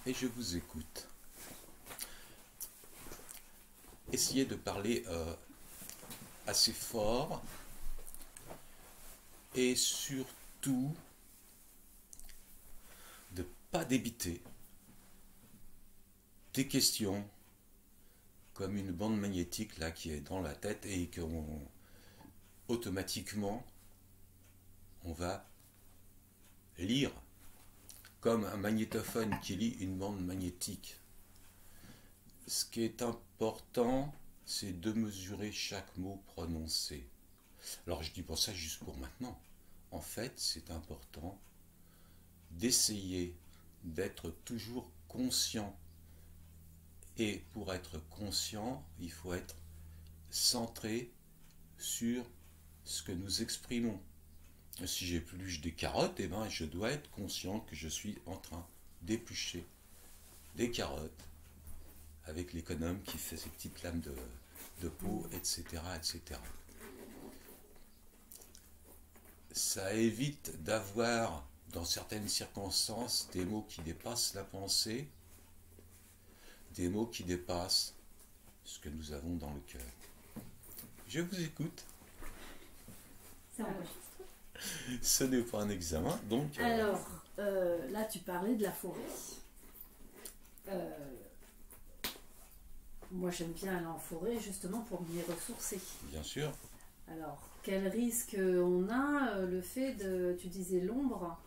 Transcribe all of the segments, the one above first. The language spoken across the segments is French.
et je vous écoute. Essayez de parler assez fort et surtout de ne pas débiter des questions comme une bande magnétique là qui est dans la tête et qu'on automatiquement on va lire comme un magnétophone qui lit une bande magnétique. Ce qui est important, c'est de mesurer chaque mot prononcé. Alors je dis pas ça juste pour maintenant. En fait, c'est important d'essayer d'être toujours conscient. Et pour être conscient, il faut être centré sur ce que nous exprimons. Si j'épluche des carottes, eh ben, je dois être conscient que je suis en train d'éplucher des carottes avec l'économe qui fait ses petites lames de peau, etc., etc. Ça évite d'avoir, dans certaines circonstances, des mots qui dépassent la pensée, des mots qui dépassent ce que nous avons dans le cœur. Je vous écoute. Ça enregistre. Ce n'est pas un examen, donc... Alors, là tu parlais de la forêt. Moi j'aime bien aller en forêt justement pour m'y ressourcer. Bien sûr. Alors, quel risque on a, le fait de, tu disais l'ombre.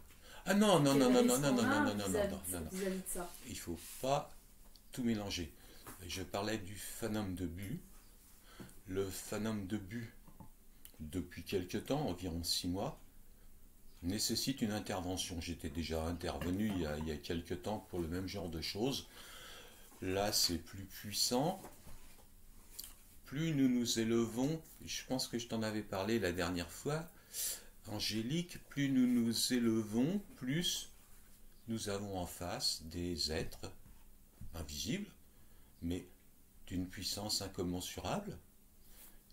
Ah non, non, non, non, non, non, non, non, non, non, vis-à-vis non. de ça. Il ne faut pas tout mélanger. Je parlais du phénomène de but. Le phénomène de but, depuis quelque temps, environ 6 mois, nécessite une intervention. J'étais déjà intervenu il y a quelque temps pour le même genre de choses. Là, c'est plus puissant. Plus nous nous élevons, je pense que je t'en avais parlé la dernière fois, Angélique, plus nous nous élevons, plus nous avons en face des êtres invisibles, mais d'une puissance incommensurable,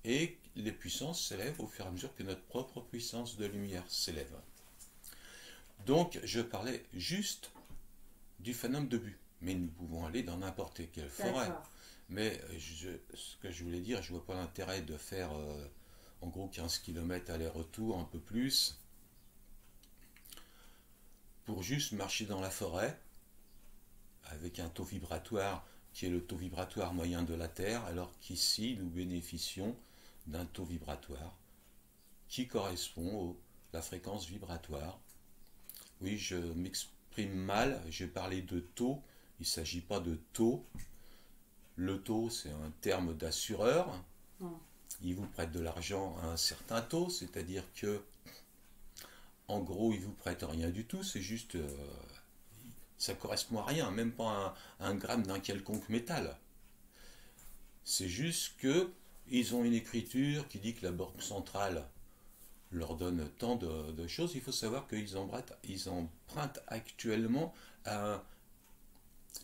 et les puissances s'élèvent au fur et à mesure que notre propre puissance de lumière s'élève. Donc, je parlais juste du phénomène de but, mais nous pouvons aller dans n'importe quelle forêt. Mais ce que je voulais dire, je ne vois pas l'intérêt de faire en gros 15 km aller-retour, un peu plus, pour juste marcher dans la forêt, avec un taux vibratoire qui est le taux vibratoire moyen de la Terre, alors qu'ici nous bénéficions d'un taux vibratoire qui correspond à la fréquence vibratoire. Oui, je m'exprime mal, j'ai parlé de taux, il ne s'agit pas de taux. Le taux, c'est un terme d'assureur. Il vous prête de l'argent à un certain taux, c'est-à-dire que, en gros, il vous prête rien du tout, c'est juste, ça correspond à rien, même pas à un gramme d'un quelconque métal. C'est juste que ils ont une écriture qui dit que la banque centrale leur donne tant de choses. Il faut savoir qu'ils empruntent actuellement à un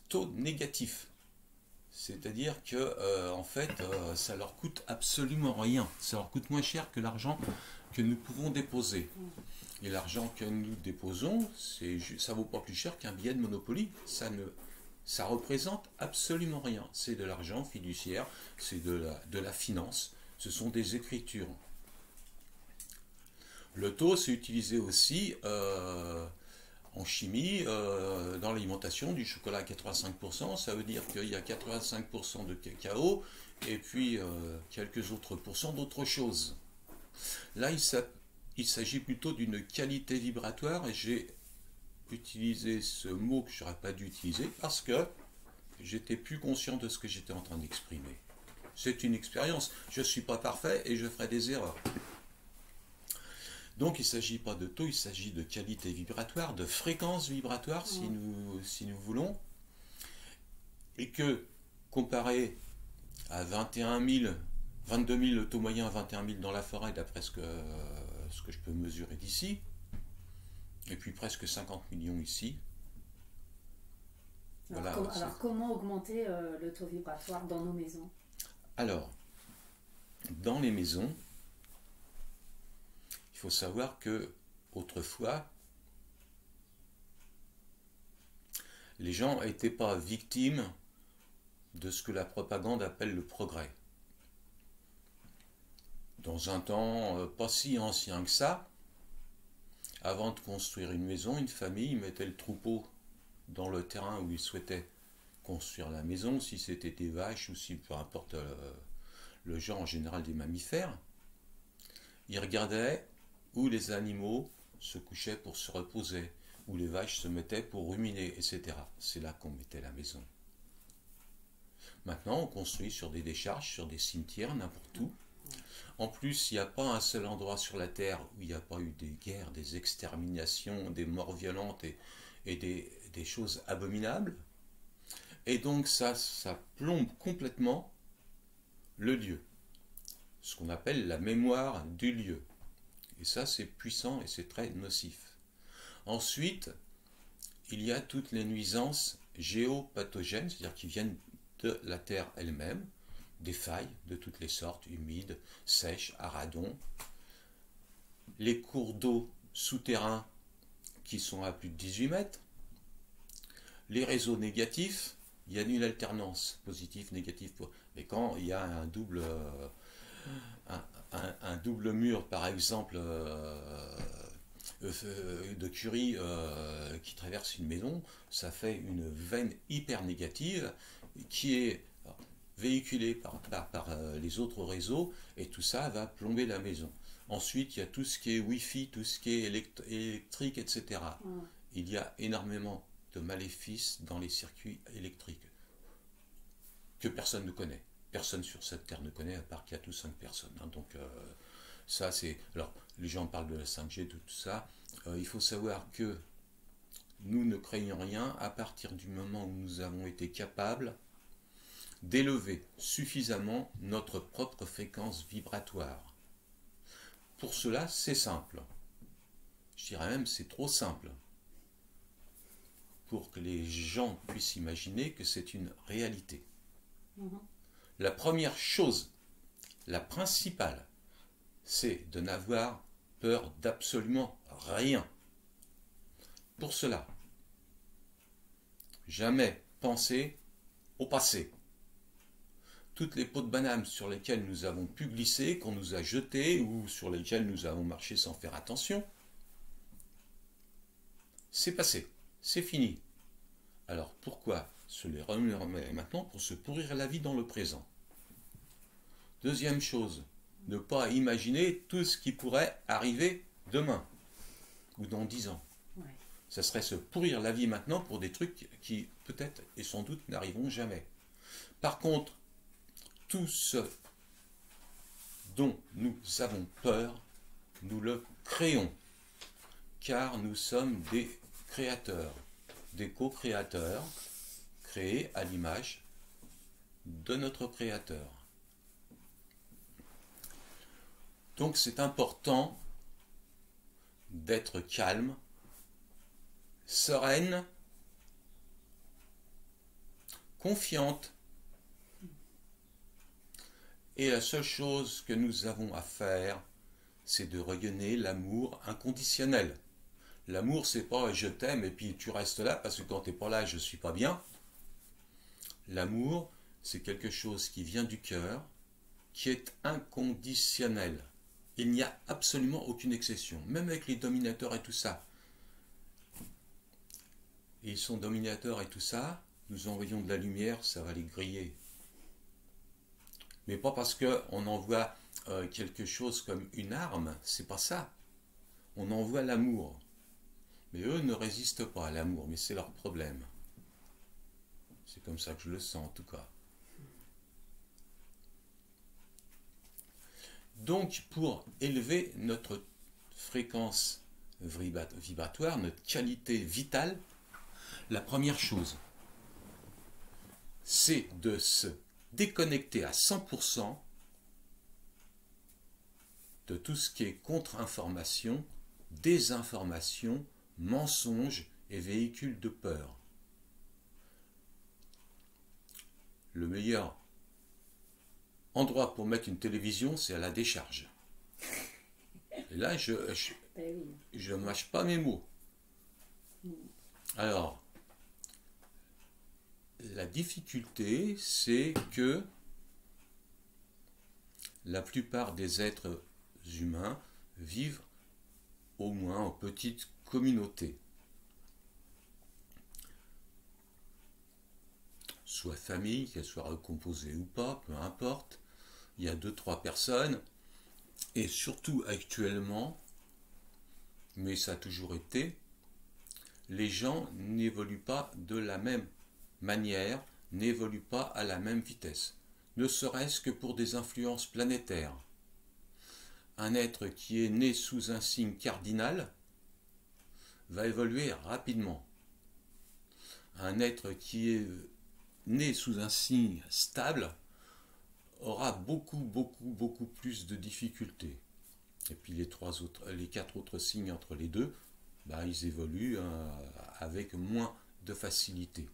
taux négatif. C'est-à-dire que, en fait, ça leur coûte absolument rien. Ça leur coûte moins cher que l'argent que nous pouvons déposer. Et l'argent que nous déposons, ça vaut pas plus cher qu'un billet de Monopoly. Ça représente absolument rien. C'est de l'argent fiduciaire, c'est de la finance. Ce sont des écritures. Le taux, c'est utilisé aussi en chimie, dans l'alimentation, du chocolat à 85%, ça veut dire qu'il y a 85% de cacao et puis quelques autres pourcents d'autres choses. Là, il s'agit plutôt d'une qualité vibratoire et j'ai utilisé ce mot que je n'aurais pas dû utiliser parce que j'étais plus conscient de ce que j'étais en train d'exprimer. C'est une expérience, je ne suis pas parfait et je ferai des erreurs. Donc il ne s'agit pas de taux, il s'agit de qualité vibratoire, de fréquence vibratoire si nous voulons. Et que comparé à 22 000 taux moyen à 21 000 dans la forêt, d'après ce que je peux mesurer d'ici, et puis presque 50 millions ici. Alors comment augmenter le taux vibratoire dans nos maisons? Alors, dans les maisons, il faut savoir que autrefois, Les gens n'étaient pas victimes de ce que la propagande appelle le progrès. Dans un temps pas si ancien que ça, avant de construire une maison, une famille mettait le troupeau dans le terrain où il souhaitait construire la maison, si c'était des vaches ou si peu importe le genre en général des mammifères. Il regardait où les animaux se couchaient pour se reposer, où les vaches se mettaient pour ruminer, etc. C'est là qu'on mettait la maison. Maintenant, on construit sur des décharges, sur des cimetières, n'importe où. En plus, il n'y a pas un seul endroit sur la Terre où il n'y a pas eu des guerres, des exterminations, des morts violentes et des choses abominables. Et donc ça plombe complètement le lieu. Ce qu'on appelle la mémoire du lieu. Et ça, c'est puissant et c'est très nocif. Ensuite, il y a toutes les nuisances géopathogènes, c'est-à-dire qui viennent de la Terre elle-même, des failles de toutes les sortes, humides, sèches, à radons, les cours d'eau souterrains qui sont à plus de 18 mètres, les réseaux négatifs, il y a une alternance positif, négatif, mais quand il y a un double mur, par exemple, de Curie qui traverse une maison, ça fait une veine hyper négative qui est véhiculée par les autres réseaux et tout ça va plomber la maison. Ensuite, il y a tout ce qui est Wi-Fi, tout ce qui est électrique, etc. Il y a énormément de maléfices dans les circuits électriques que personne ne connaît. Personne sur cette terre ne connaît à part 4 ou 5 personnes. Donc ça c'est... Alors les gens parlent de la 5G, de tout ça. Il faut savoir que nous ne craignons rien à partir du moment où nous avons été capables d'élever suffisamment notre propre fréquence vibratoire. Pour cela, c'est simple. Je dirais même c'est trop simple pour que les gens puissent imaginer que c'est une réalité. La première chose, la principale, c'est de n'avoir peur d'absolument rien. Pour cela, jamais penser au passé. Toutes les pots de banane sur lesquelles nous avons pu glisser, qu'on nous a jetés ou sur lesquelles nous avons marché sans faire attention, c'est passé, c'est fini. Alors pourquoi se les remettre maintenant pour se pourrir la vie dans le présent? Deuxième chose, ne pas imaginer tout ce qui pourrait arriver demain ou dans 10 ans. Ouais. Ça serait se pourrir la vie maintenant pour des trucs qui peut-être et sans doute n'arriveront jamais. Par contre, tout ce dont nous avons peur, nous le créons, car nous sommes des créateurs, des co-créateurs, créés à l'image de notre créateur. Donc c'est important d'être calme, sereine, confiante. Et la seule chose que nous avons à faire, c'est de rayonner l'amour inconditionnel. L'amour, c'est pas je t'aime et puis tu restes là parce que quand t'es pas là, je suis pas bien. L'amour, c'est quelque chose qui vient du cœur, qui est inconditionnel. Il n'y a absolument aucune exception, même avec les dominateurs et tout ça. Ils sont dominateurs et tout ça, nous envoyons de la lumière, ça va les griller. Mais pas parce qu'on envoie quelque chose comme une arme, c'est pas ça. On envoie l'amour. Mais eux ne résistent pas à l'amour, mais c'est leur problème. C'est comme ça que je le sens en tout cas. Donc pour élever notre fréquence vibratoire, notre qualité vitale, la première chose, c'est de se déconnecter à 100% de tout ce qui est contre-information, désinformation, mensonge et véhicule de peur. Le meilleur endroit pour mettre une télévision, c'est à la décharge. Et là, je ne mâche pas mes mots. Alors, La difficulté, c'est que la plupart des êtres humains vivent au moins en petite communauté. Soit famille, qu'elle soit recomposée ou pas, peu importe. Il y a 2-3 personnes. Et surtout actuellement, mais ça a toujours été, les gens n'évoluent pas de la même manière, n'évoluent pas à la même vitesse. Ne serait-ce que pour des influences planétaires. Un être qui est né sous un signe cardinal va évoluer rapidement. Un être qui est né sous un signe stable aura beaucoup plus de difficultés. Et puis les 4 autres signes entre les deux, ils évoluent avec moins de facilité.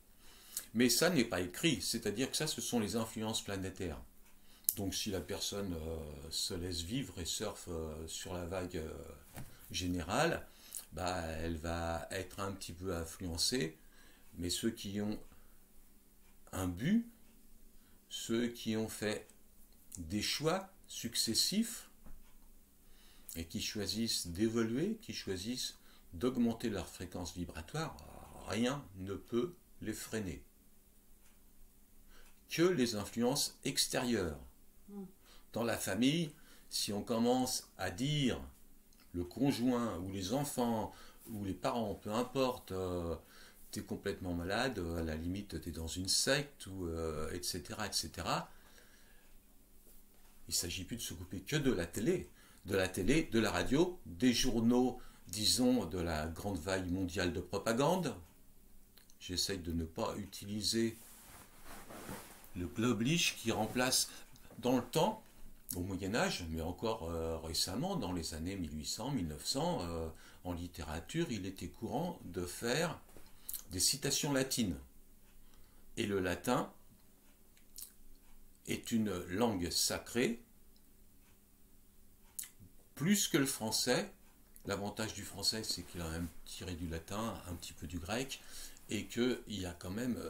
Mais ça n'est pas écrit, c'est-à-dire que ça, ce sont les influences planétaires. Donc si la personne se laisse vivre et surfe sur la vague générale, elle va être un petit peu influencée, mais ceux qui ont un but, ceux qui ont fait des choix successifs et qui choisissent d'évoluer, qui choisissent d'augmenter leur fréquence vibratoire, rien ne peut les freiner. Que les influences extérieures. Dans la famille, si on commence à dire le conjoint ou les enfants ou les parents, peu importe, t'es complètement malade, à la limite t'es dans une secte, ou etc. Il ne s'agit plus de se couper que de la télé, de la radio, des journaux, disons, de la grande vague mondiale de propagande. J'essaye de ne pas utiliser le globe-liche qui remplace dans le temps, au Moyen-Âge, mais encore récemment, dans les années 1800, 1900, en littérature, il était courant de faire des citations latines. Et le latin est une langue sacrée, plus que le français. L'avantage du français, c'est qu'il a même tiré du latin, un petit peu du grec, et qu'il y a quand même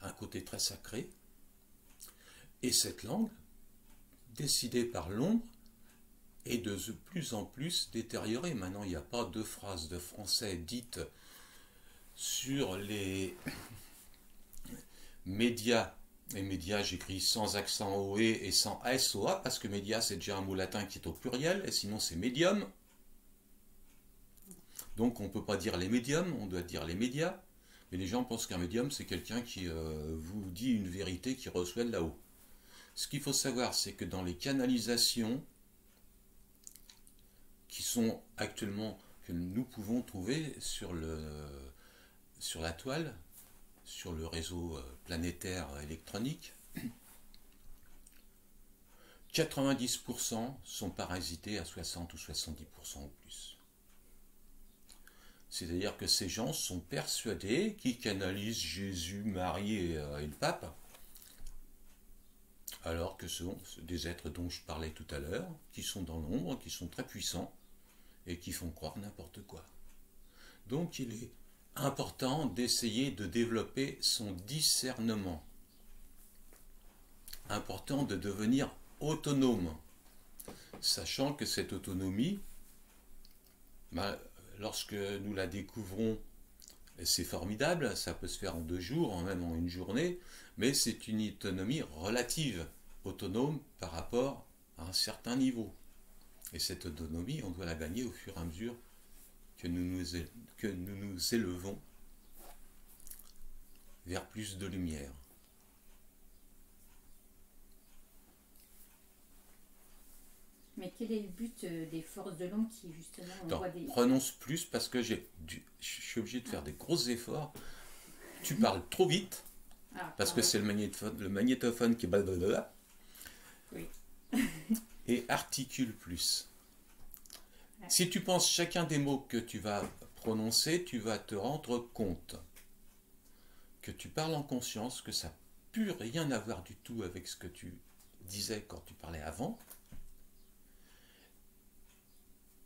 un côté très sacré. Et cette langue, décidée par l'ombre, est de plus en plus détériorée. Maintenant, il n'y a pas 2 phrases de français dites sur les médias. Et médias, j'écris sans accent OE et sans SOA, parce que média, c'est déjà un mot latin qui est au pluriel, et sinon c'est médium. Donc on ne peut pas dire les médiums, on doit dire les médias. Mais les gens pensent qu'un médium, c'est quelqu'un qui vous dit une vérité qui reçoit de là-haut. Ce qu'il faut savoir, c'est que dans les canalisations qui sont actuellement, que nous pouvons trouver sur la toile, sur le réseau planétaire électronique, 90% sont parasités à 60 ou 70% ou plus. C'est-à-dire que ces gens sont persuadés qu'ils canalisent Jésus, Marie et le pape, alors que ce sont des êtres dont je parlais tout à l'heure, qui sont dans l'ombre, qui sont très puissants, et qui font croire n'importe quoi. Donc il est important d'essayer de développer son discernement. Important de devenir autonome, sachant que cette autonomie, lorsque nous la découvrons, c'est formidable, ça peut se faire en 2 jours, même en 1 journée, mais c'est une autonomie relative, autonome par rapport à un certain niveau. Et cette autonomie, on doit la gagner au fur et à mesure que nous nous élevons vers plus de lumière. Mais quel est le but des forces de l'ombre qui, justement, voit des... Prononce plus parce que je suis obligé de faire des gros efforts. Tu parles trop vite, parce que c'est le magnétophone qui est blablabla. Oui. Et articule plus. Ouais. Si tu penses chacun des mots que tu vas prononcer, tu vas te rendre compte que tu parles en conscience, que ça n'a plus rien à voir du tout avec ce que tu disais quand tu parlais avant,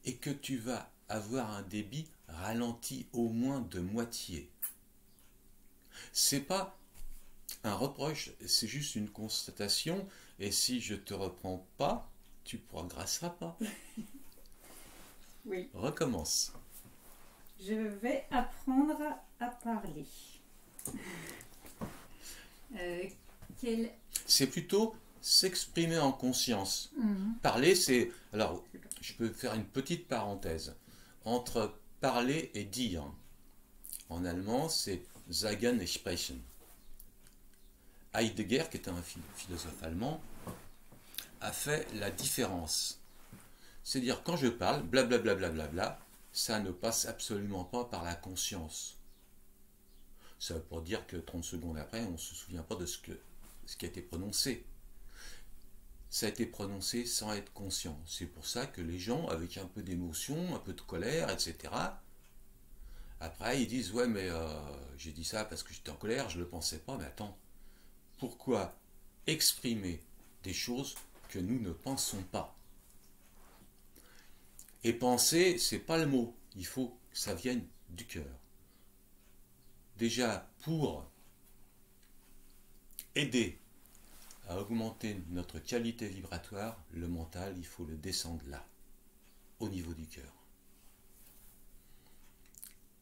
et que tu vas avoir un débit ralenti au moins de moitié. C'est pas Un reproche, c'est juste une constatation, et si je te reprends pas, tu progresseras pas. Oui. Recommence. Je vais apprendre à parler. Quel... C'est plutôt s'exprimer en conscience. Mhm. Parler, c'est... Alors, je peux faire une petite parenthèse. Entre parler et dire, en allemand, c'est sagen et sprechen. Heidegger, qui est un philosophe allemand, a fait la différence. C'est-à-dire, quand je parle, blablabla, bla bla bla bla, ça ne passe absolument pas par la conscience. Ça veut pas dire que 30 secondes après, on ne se souvient pas de ce qui a été prononcé. Ça a été prononcé sans être conscient. C'est pour ça que les gens, avec un peu d'émotion, un peu de colère, etc., après, ils disent, ouais, mais j'ai dit ça parce que j'étais en colère, je ne le pensais pas, mais attends, pourquoi exprimer des choses que nous ne pensons pas? Et penser, c'est pas le mot, il faut que ça vienne du cœur. Déjà, pour aider à augmenter notre qualité vibratoire, le mental, il faut le descendre là, au niveau du cœur.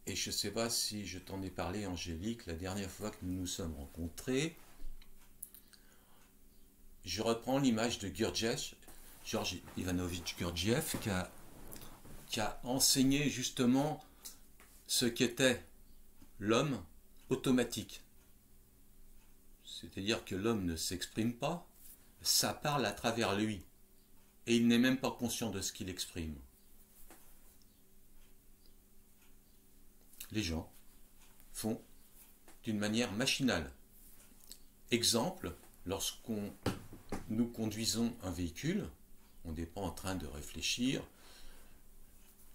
Et je ne sais pas si je t'en ai parlé, Angélique, la dernière fois que nous nous sommes rencontrés, je reprends l'image de Gurdjieff, Georges Ivanovitch Gurdjieff, qui a enseigné justement ce qu'était l'homme automatique. C'est-à-dire que l'homme ne s'exprime pas, ça parle à travers lui. Et il n'est même pas conscient de ce qu'il exprime. Les gens font d'une manière machinale. Exemple, nous conduisons un véhicule, on n'est pas en train de réfléchir.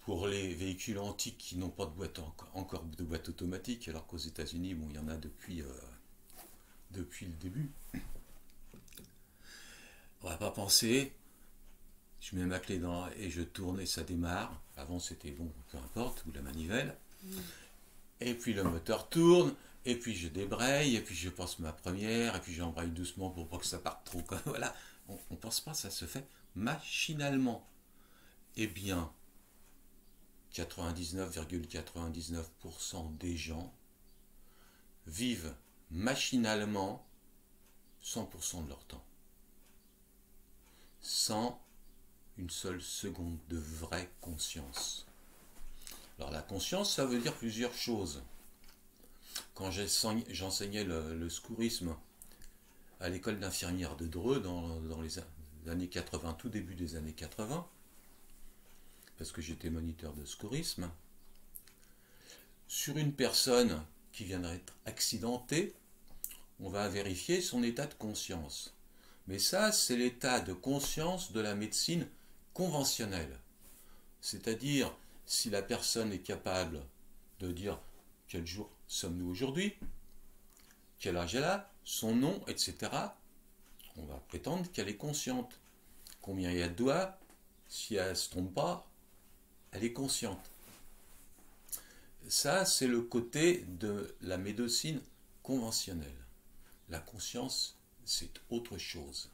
Pour les véhicules antiques qui n'ont pas de boîte, encore de boîte automatique, alors qu'aux États-Unis, bon, il y en a depuis le début. On va pas penser, je mets ma clé dans et je tourne et ça démarre. Avant c'était bon, peu importe, ou la manivelle. Et puis le moteur tourne, et puis je débraye, et puis je passe ma première, et puis j'embraye doucement pour pas que ça parte trop. Voilà, on ne pense pas, ça se fait machinalement. Eh bien, 99,99% des gens vivent machinalement 100% de leur temps, sans une seule seconde de vraie conscience. Alors la conscience, ça veut dire plusieurs choses. Quand j'enseignais le secourisme à l'école d'infirmière de Dreux dans les années 80, tout début des années 80, parce que j'étais moniteur de secourisme, sur une personne qui vient d'être accidentée, on va vérifier son état de conscience. Mais ça, c'est l'état de conscience de la médecine conventionnelle. C'est-à-dire, si la personne est capable de dire quel jour sommes-nous aujourd'hui, quel âge elle a, son nom, etc., on va prétendre qu'elle est consciente. Combien il y a de doigts, si elle ne se trompe pas, elle est consciente. Ça, c'est le côté de la médecine conventionnelle. La conscience, c'est autre chose.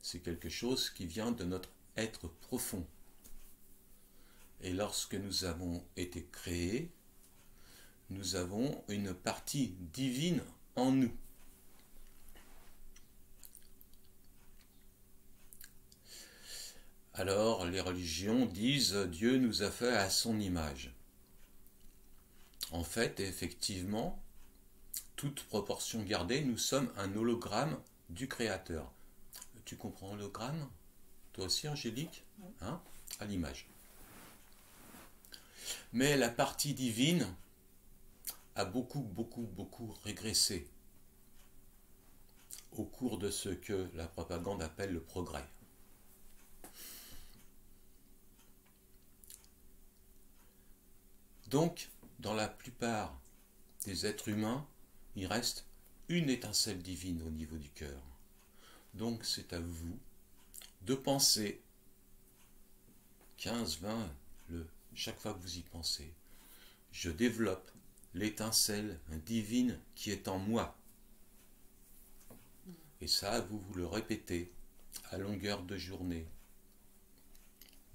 C'est quelque chose qui vient de notre être profond. Et lorsque nous avons été créés, nous avons une partie divine en nous. Alors, les religions disent Dieu nous a fait à son image. En fait, effectivement, toute proportion gardée, nous sommes un hologramme du Créateur. Tu comprends hologramme? Toi aussi, Angélique? Hein? À l'image. Mais la partie divine a beaucoup régressé au cours de ce que la propagande appelle le progrès. Donc, dans la plupart des êtres humains, il reste une étincelle divine au niveau du cœur. Donc, c'est à vous de penser 15, 20, chaque fois que vous y pensez. Je développe l'étincelle divine qui est en moi. Et ça, vous le répétez à longueur de journée.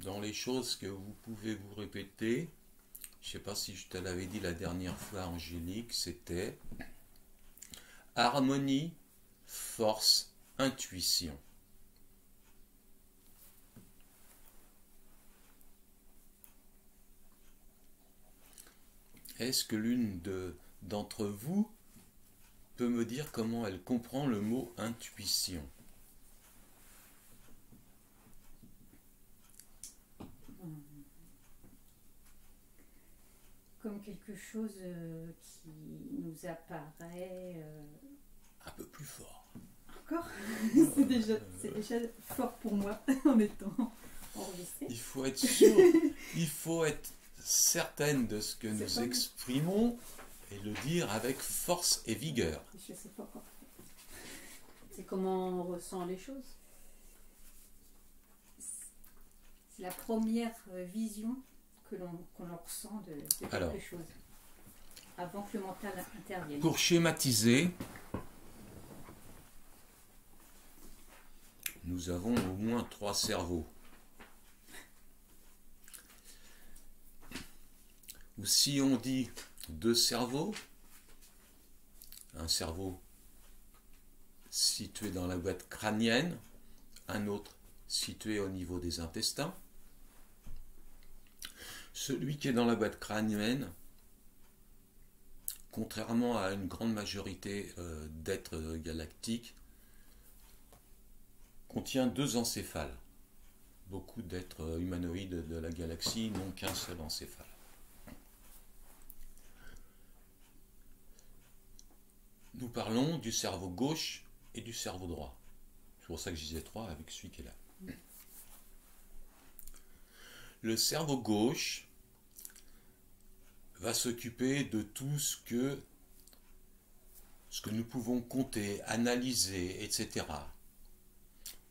Dans les choses que vous pouvez vous répéter, je ne sais pas si je te l'avais dit la dernière fois, Angélique, c'était harmonie, force, intuition. Est-ce que l'une d'entre vous peut me dire comment elle comprend le mot intuition? Comme quelque chose qui nous apparaît... Un peu plus fort. Encore c'est déjà fort pour moi en étant enregistré. Il faut être sûr, il faut être certaine de ce que nous exprimons et le dire avec force et vigueur. Je sais pas encore. C'est comment on ressent les choses. C'est la première vision qu'on ressent de quelque Alors, chose, avant que le mental intervienne. Pour schématiser, nous avons au moins 3 cerveaux. Ou si on dit 2 cerveaux, un cerveau situé dans la boîte crânienne, un autre situé au niveau des intestins. Celui qui est dans la boîte crânienne, contrairement à une grande majorité d'êtres galactiques, contient 2 encéphales. Beaucoup d'êtres humanoïdes de la galaxie n'ont qu'un seul encéphale. Nous parlons du cerveau gauche et du cerveau droit. C'est pour ça que je disais 3 avec celui qui est là. Le cerveau gauche va s'occuper de tout ce que nous pouvons compter, analyser, etc.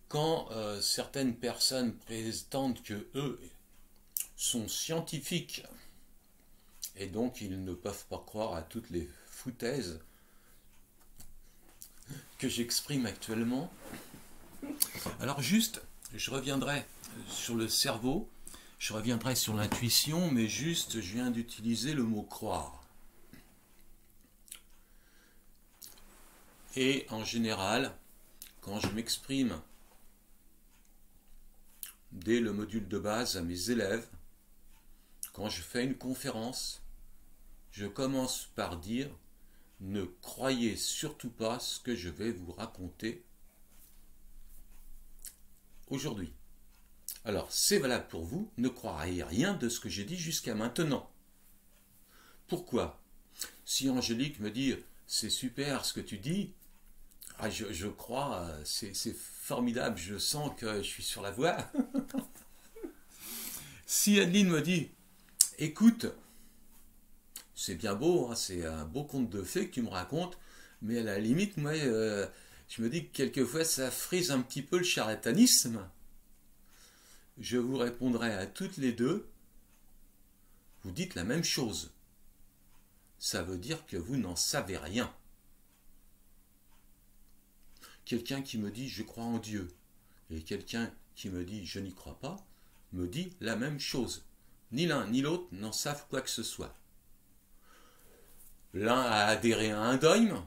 Quand certaines personnes prétendent que eux sont scientifiques et donc ils ne peuvent pas croire à toutes les foutaises que j'exprime actuellement, alors juste, je reviendrai sur le cerveau. Je reviendrai sur l'intuition, mais juste, je viens d'utiliser le mot croire. Et en général, quand je m'exprime dès le module de base à mes élèves, quand je fais une conférence, je commence par dire « Ne croyez surtout pas ce que je vais vous raconter aujourd'hui ». Alors, c'est valable pour vous, ne croyez rien de ce que j'ai dit jusqu'à maintenant. Pourquoi? Si Angélique me dit « c'est super ce que tu dis », je crois, c'est formidable, je sens que je suis sur la voie. Si Adeline me dit « écoute, c'est bien beau, hein, c'est un beau conte de fées que tu me racontes, mais à la limite, moi, je me dis que quelquefois ça frise un petit peu le charlatanisme », je vous répondrai à toutes les deux, vous dites la même chose. Ça veut dire que vous n'en savez rien. Quelqu'un qui me dit « je crois en Dieu » et quelqu'un qui me dit « je n'y crois pas » me dit la même chose. Ni l'un ni l'autre n'en savent quoi que ce soit. L'un a adhéré à un dogme.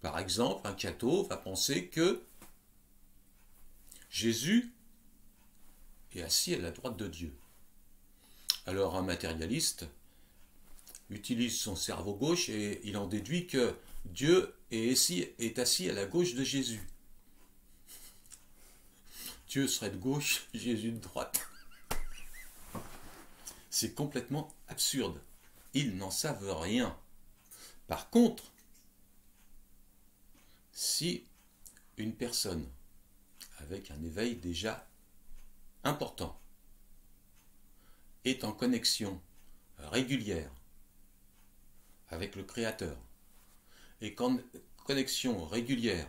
Par exemple, un catho va penser que Jésus est assis à la droite de Dieu. Alors un matérialiste utilise son cerveau gauche et il en déduit que Dieu est assis à la gauche de Jésus. Dieu serait de gauche, Jésus de droite. C'est complètement absurde. Ils n'en savent rien. Par contre, si une personne avec un éveil déjà important est en connexion régulière avec le Créateur et en connexion régulière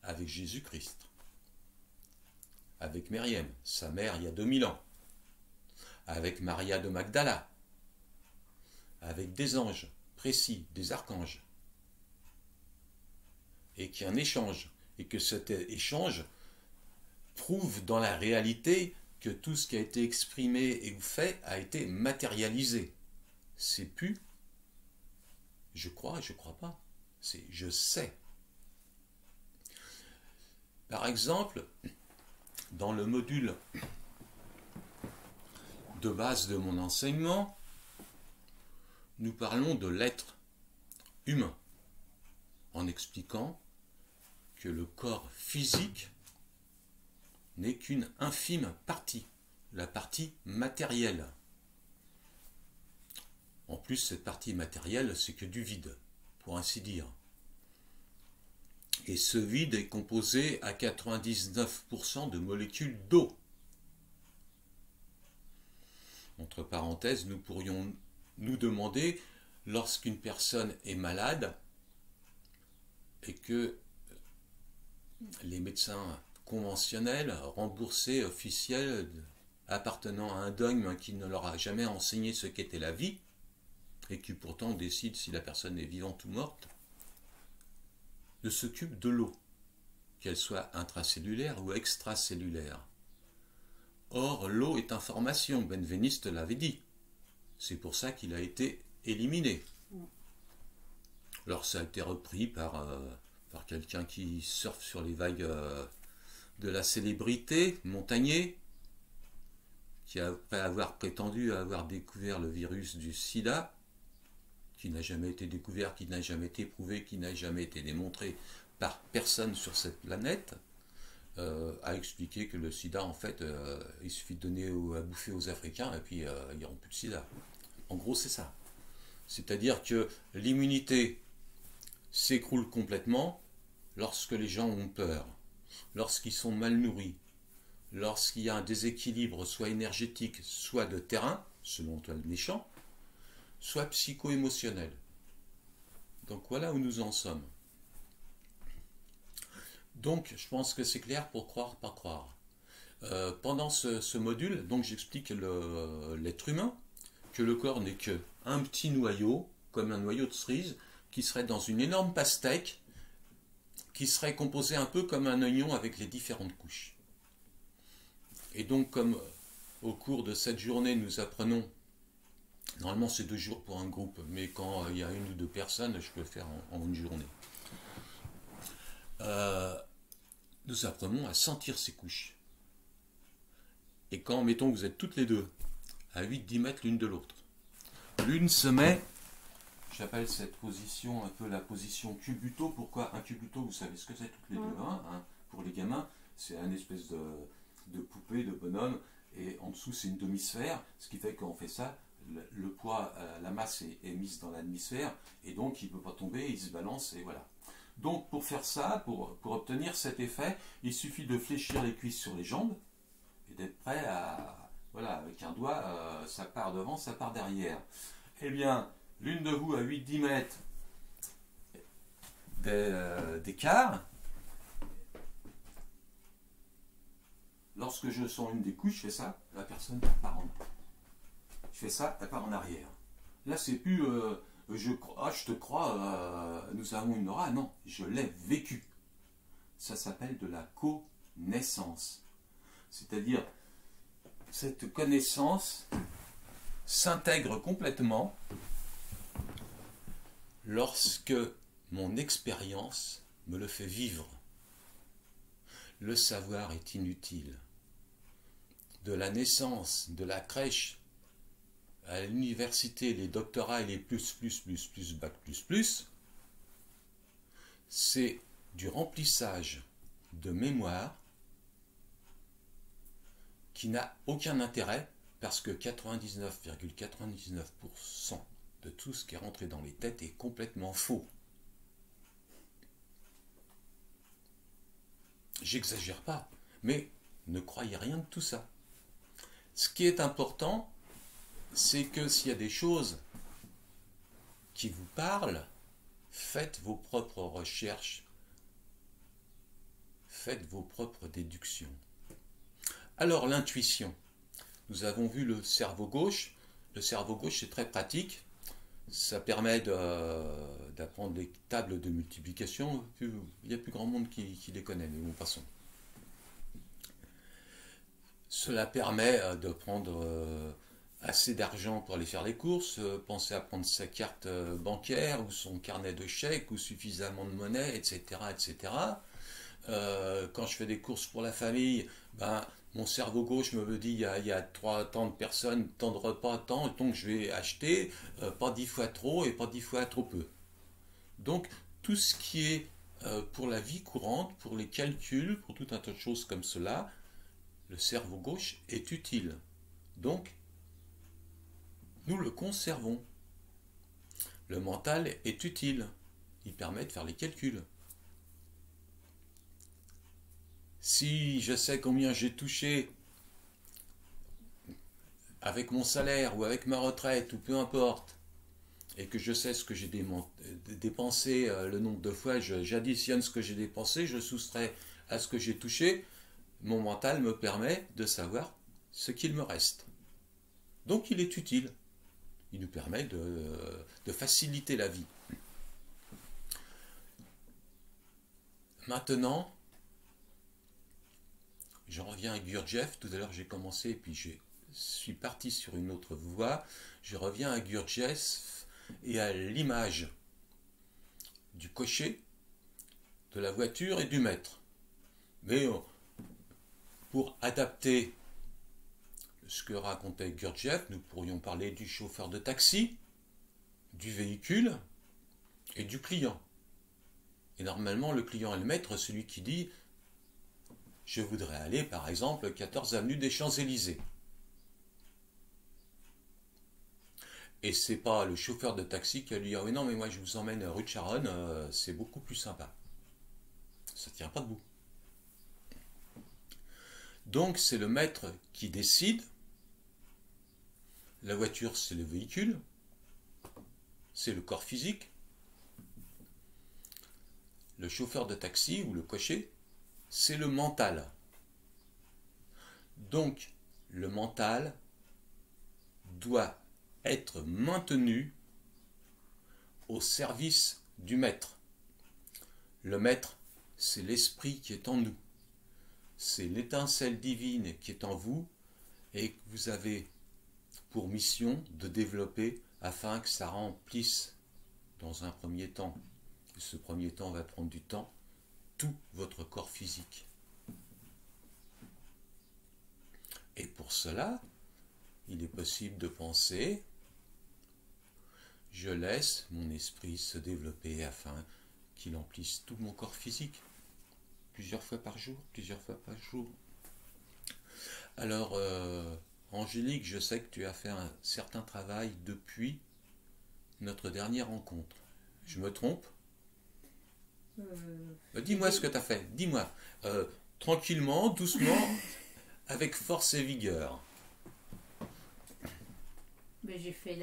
avec Jésus-Christ, avec Myriam, sa mère il y a 2000 ans, avec Maria de Magdala, avec des anges précis, des archanges, et qu'il y a un échange, et que cet échange prouve dans la réalité que tout ce qui a été exprimé et ou fait a été matérialisé. C'est plus je crois et je crois pas, c'est je sais. Par exemple, dans le module de base de mon enseignement, nous parlons de l'être humain, en expliquant que le corps physique n'est qu'une infime partie, la partie matérielle. En plus, cette partie matérielle, c'est que du vide, pour ainsi dire. Et ce vide est composé à 99% de molécules d'eau. Entre parenthèses, nous pourrions nous demander, lorsqu'une personne est malade et que les médecins conventionnels, remboursés, officiels, appartenant à un dogme qui ne leur a jamais enseigné ce qu'était la vie, et qui pourtant décide si la personne est vivante ou morte, de s'occuper de l'eau, qu'elle soit intracellulaire ou extracellulaire. Or, l'eau est information, Benveniste l'avait dit. C'est pour ça qu'il a été éliminé. Alors ça a été repris par quelqu'un qui surfe sur les vagues de la célébrité, Montagnier, qui après avoir prétendu avoir découvert le virus du sida, qui n'a jamais été découvert, qui n'a jamais été prouvé, qui n'a jamais été démontré par personne sur cette planète, a expliqué que le sida, en fait, il suffit de donner à bouffer aux Africains et puis ils n'auront plus de sida. En gros, c'est ça. C'est-à-dire que l'immunité s'écroule complètement lorsque les gens ont peur, lorsqu'ils sont mal nourris, lorsqu'il y a un déséquilibre soit énergétique, soit de terrain, selon le méchant, soit psycho-émotionnel. Donc voilà où nous en sommes. Donc je pense que c'est clair pour croire, pas croire. Pendant ce module, donc j'explique l'être humain, que le corps n'est qu'un petit noyau, comme un noyau de cerise, qui serait dans une énorme pastèque, qui serait composé un peu comme un oignon avec les différentes couches. Et donc comme au cours de cette journée nous apprenons, normalement c'est 2 jours pour un groupe, mais quand il y a 1 ou 2 personnes, je peux le faire en une journée. Nous apprenons à sentir ces couches. Et quand, mettons, vous êtes toutes les deux à 8-10 mètres l'une de l'autre, l'une se met, j'appelle cette position un peu la position cubuto. Pourquoi un cubuto? Vous savez ce que c'est toutes les deux, hein, pour les gamins, c'est une espèce de poupée, de bonhomme, et en dessous c'est une demi-sphère, ce qui fait qu'on fait ça, le poids, la masse est mise dans l'hémisphère, et donc il ne peut pas tomber, il se balance, et voilà. Donc pour faire ça, pour obtenir cet effet, il suffit de fléchir les cuisses sur les jambes, et d'être prêt à, voilà, avec un doigt, ça part devant, ça part derrière. Eh bien, l'une de vous à 8-10 mètres d'écart, lorsque je sens une des couches, je fais ça, la personne part en arrière. Je fais ça, elle part en arrière. Là, c'est plus je te crois, nous avons une aura. Non, je l'ai vécu. Ça s'appelle de la connaissance. C'est-à-dire, cette connaissance s'intègre complètement lorsque mon expérience me le fait vivre. Le savoir est inutile. De la naissance, de la crèche, à l'université, les doctorats et les plus, bac plus, c'est du remplissage de mémoire qui n'a aucun intérêt parce que 99,99% de tout ce qui est rentré dans les têtes est complètement faux. J'exagère pas, mais ne croyez rien de tout ça. Ce qui est important, c'est que s'il y a des choses qui vous parlent, faites vos propres recherches, faites vos propres déductions. Alors l'intuition, nous avons vu le cerveau gauche. Le cerveau gauche, c'est très pratique. Ça permet d'apprendre les tables de multiplication. Il n'y a plus grand monde qui les connaît, mais bon, passons. Cela permet de prendre assez d'argent pour aller faire les courses, penser à prendre sa carte bancaire ou son carnet de chèques ou suffisamment de monnaie, etc. etc. Quand je fais des courses pour la famille, ben, mon cerveau gauche me dit il y a tant de personnes, tant de repas, tant, donc je vais acheter pas 10 fois trop et pas 10 fois trop peu. Donc tout ce qui est pour la vie courante, pour les calculs, pour tout un tas de choses comme cela, le cerveau gauche est utile. Donc nous le conservons. Le mental est utile. Il permet de faire les calculs. Si je sais combien j'ai touché avec mon salaire ou avec ma retraite ou peu importe, et que je sais ce que j'ai dépensé, le nombre de fois, j'additionne ce que j'ai dépensé, je soustrais à ce que j'ai touché, mon mental me permet de savoir ce qu'il me reste. Donc il est utile. Il nous permet de faciliter la vie. Maintenant, j'en reviens à Gurdjieff. Tout à l'heure j'ai commencé et puis je suis parti sur une autre voie. Je reviens à Gurdjieff et à l'image du cocher, de la voiture et du maître. Mais pour adapter ce que racontait Gurdjieff, nous pourrions parler du chauffeur de taxi, du véhicule et du client. Et normalement, le client est le maître, celui qui dit « Je voudrais aller, par exemple, 14 avenue des Champs-Élysées ». Et c'est pas le chauffeur de taxi qui va lui dire « Oui, non, mais moi je vous emmène rue de Charonne, c'est beaucoup plus sympa ». Ça ne tient pas debout. Donc c'est le maître qui décide. La voiture, c'est le véhicule, c'est le corps physique. Le chauffeur de taxi ou le cocher, c'est le mental. Donc, le mental doit être maintenu au service du maître. Le maître, c'est l'esprit qui est en nous. C'est l'étincelle divine qui est en vous et que vous avez pour mission de développer afin que ça remplisse dans un premier temps, et ce premier temps va prendre du temps, tout votre corps physique. Et pour cela, il est possible de penser, je laisse mon esprit se développer afin qu'il emplisse tout mon corps physique, plusieurs fois par jour. Alors, Angélique, je sais que tu as fait un certain travail depuis notre dernière rencontre. Je me trompe? Dis-moi ce que tu as fait. Dis-moi. Tranquillement, doucement, avec force et vigueur. Ben, j'ai fait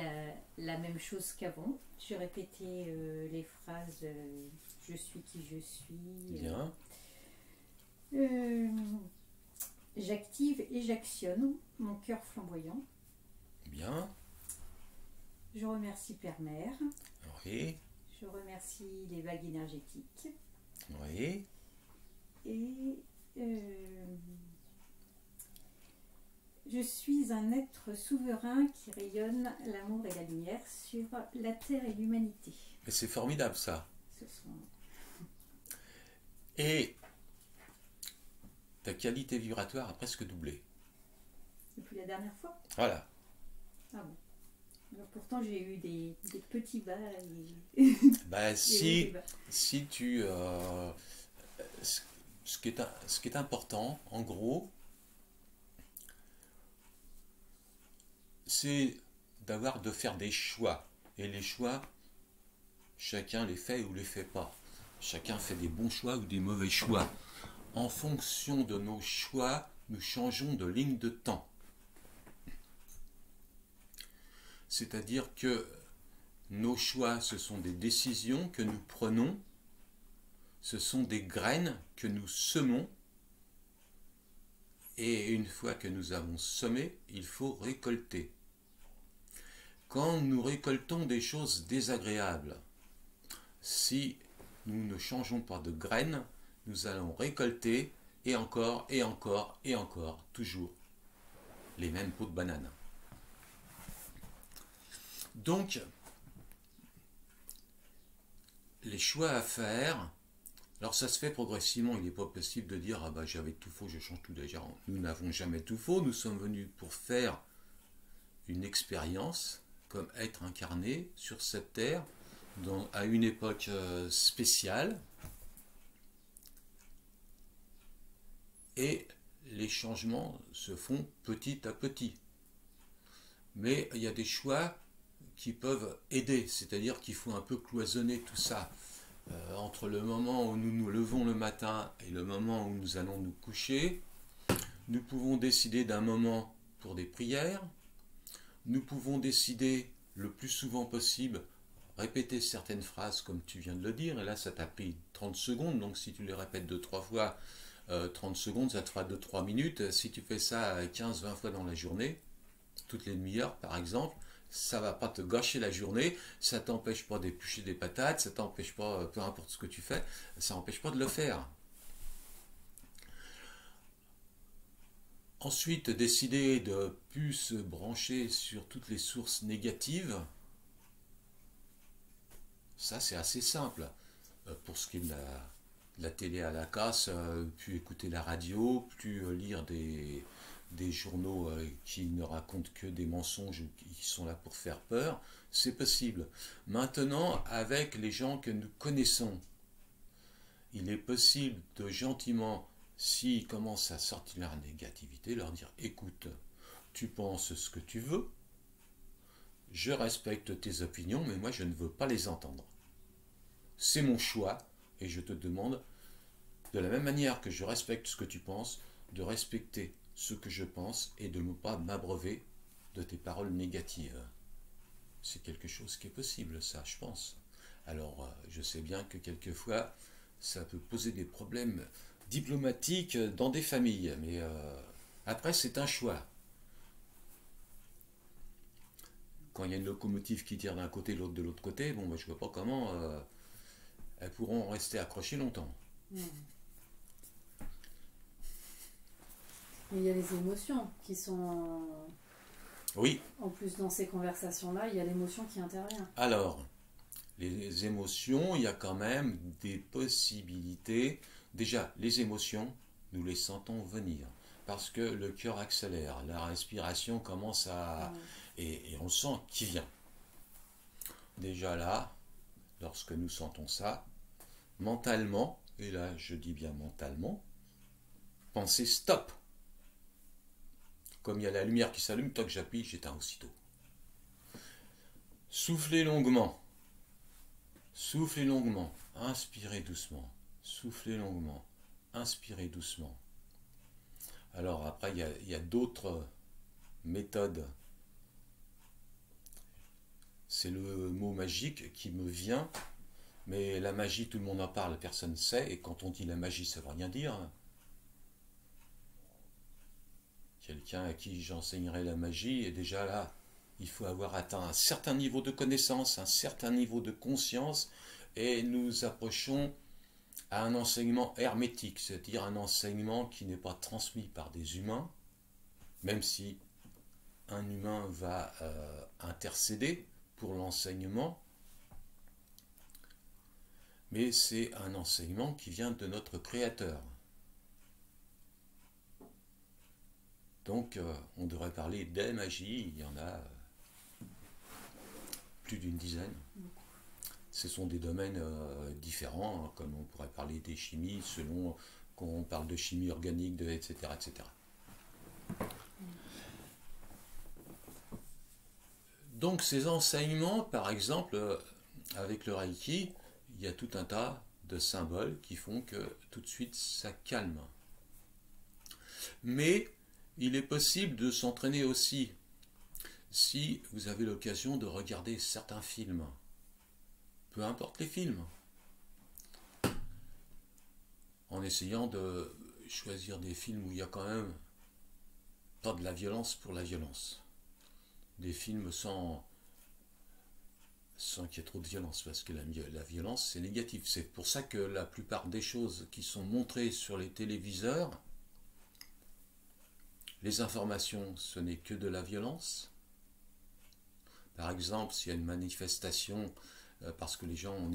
la même chose qu'avant. J'ai répété les phrases je suis qui je suis. Bien. J'active et j'actionne mon cœur flamboyant. Bien. Je remercie Père-Mère. Oui. Je remercie les vagues énergétiques. Oui. Et je suis un être souverain qui rayonne l'amour et la lumière sur la Terre et l'humanité. Mais c'est formidable ça. Ce sont... Et ta qualité vibratoire a presque doublé. Depuis la dernière fois? Voilà. Ah bon. Alors, pourtant j'ai eu des petits bas et... Ben, si tu... ce qui est important, en gros, c'est de faire des choix. Et les choix, chacun les fait ou les fait pas. Chacun fait des bons choix ou des mauvais choix. En fonction de nos choix, nous changeons de ligne de temps. C'est-à-dire que nos choix, ce sont des décisions que nous prenons, ce sont des graines que nous semons, et une fois que nous avons semé, il faut récolter. quand nous récoltons des choses désagréables, si nous ne changeons pas de graines, nous allons récolter et encore, et encore, et encore, toujours les mêmes pots de banane. Donc, les choix à faire, alors ça se fait progressivement, il n'est pas possible de dire « Ah bah j'avais tout faux, je change tout déjà ». Nous n'avons jamais tout faux, nous sommes venus pour faire une expérience, comme être incarné sur cette terre, à une époque spéciale, et les changements se font petit à petit. Mais il y a des choix qui peuvent aider, c'est-à-dire qu'il faut un peu cloisonner tout ça. Entre le moment où nous nous levons le matin et le moment où nous allons nous coucher, nous pouvons décider d'un moment pour des prières, nous pouvons décider le plus souvent possible, répéter certaines phrases comme tu viens de le dire, et là ça t'a pris 30 secondes, donc si tu les répètes 2-3 fois, 30 secondes, ça te fera 2-3 minutes. Si tu fais ça 15-20 fois dans la journée, toutes les demi-heures par exemple, ça va pas te gâcher la journée, ça t'empêche pas d'éplucher des patates, ça t'empêche pas, peu importe ce que tu fais, ça n'empêche pas de le faire. Ensuite, décider de plus se brancher sur toutes les sources négatives, ça c'est assez simple. Pour ce qui est de la télé à la casse, plus écouter la radio, plus lire des journaux qui ne racontent que des mensonges ou qui sont là pour faire peur, c'est possible. Maintenant, avec les gens que nous connaissons, il est possible de gentiment, s'ils commencent à sortir la négativité, leur dire « Écoute, tu penses ce que tu veux, je respecte tes opinions, mais moi je ne veux pas les entendre. C'est mon choix, et je te demande, de la même manière que je respecte ce que tu penses, de respecter ce que je pense et de ne pas m'abreuver de tes paroles négatives. » C'est quelque chose qui est possible, ça, je pense. Alors, je sais bien que quelquefois, ça peut poser des problèmes diplomatiques dans des familles, mais après, c'est un choix. Quand il y a une locomotive qui tire d'un côté, l'autre de l'autre côté, bon, je ne vois pas comment elles pourront rester accrochées longtemps. Mais il y a les émotions qui sont... Oui. En plus, dans ces conversations-là, il y a l'émotion qui intervient. Alors, les émotions, il y a quand même des possibilités. Déjà, les émotions, nous les sentons venir. Parce que le cœur accélère, la respiration commence à... Et on sent qu'il vient. Déjà là, lorsque nous sentons ça, mentalement, et là je dis bien mentalement, pensez stop. Comme il y a la lumière qui s'allume, tant que j'appuie, j'éteins aussitôt. Soufflez longuement. Soufflez longuement. Inspirez doucement. Soufflez longuement. Inspirez doucement. Alors après, il y a d'autres méthodes. C'est le mot magique qui me vient. Mais la magie, tout le monde en parle, personne ne sait. Et quand on dit la magie, ça ne veut rien dire. Quelqu'un à qui j'enseignerai la magie, et déjà là, il faut avoir atteint un certain niveau de connaissance, un certain niveau de conscience, et nous approchons à un enseignement hermétique, c'est-à-dire un enseignement qui n'est pas transmis par des humains, même si un humain va intercéder pour l'enseignement, mais c'est un enseignement qui vient de notre Créateur. Donc, on devrait parler des magies, il y en a plus d'une dizaine. Ce sont des domaines différents, hein, comme on pourrait parler des chimies, selon qu'on parle de chimie organique, etc., etc. Donc, ces enseignements, par exemple, avec le Reiki, il y a tout un tas de symboles qui font que tout de suite, ça calme. Mais il est possible de s'entraîner aussi si vous avez l'occasion de regarder certains films, peu importe les films, en essayant de choisir des films où il y a quand même pas de la violence pour la violence, des films sans sans qu'il y ait trop de violence, parce que la violence, c'est négatif. C'est pour ça que la plupart des choses qui sont montrées sur les téléviseurs, les informations, ce n'est que de la violence. Par exemple, s'il y a une manifestation, parce que les gens en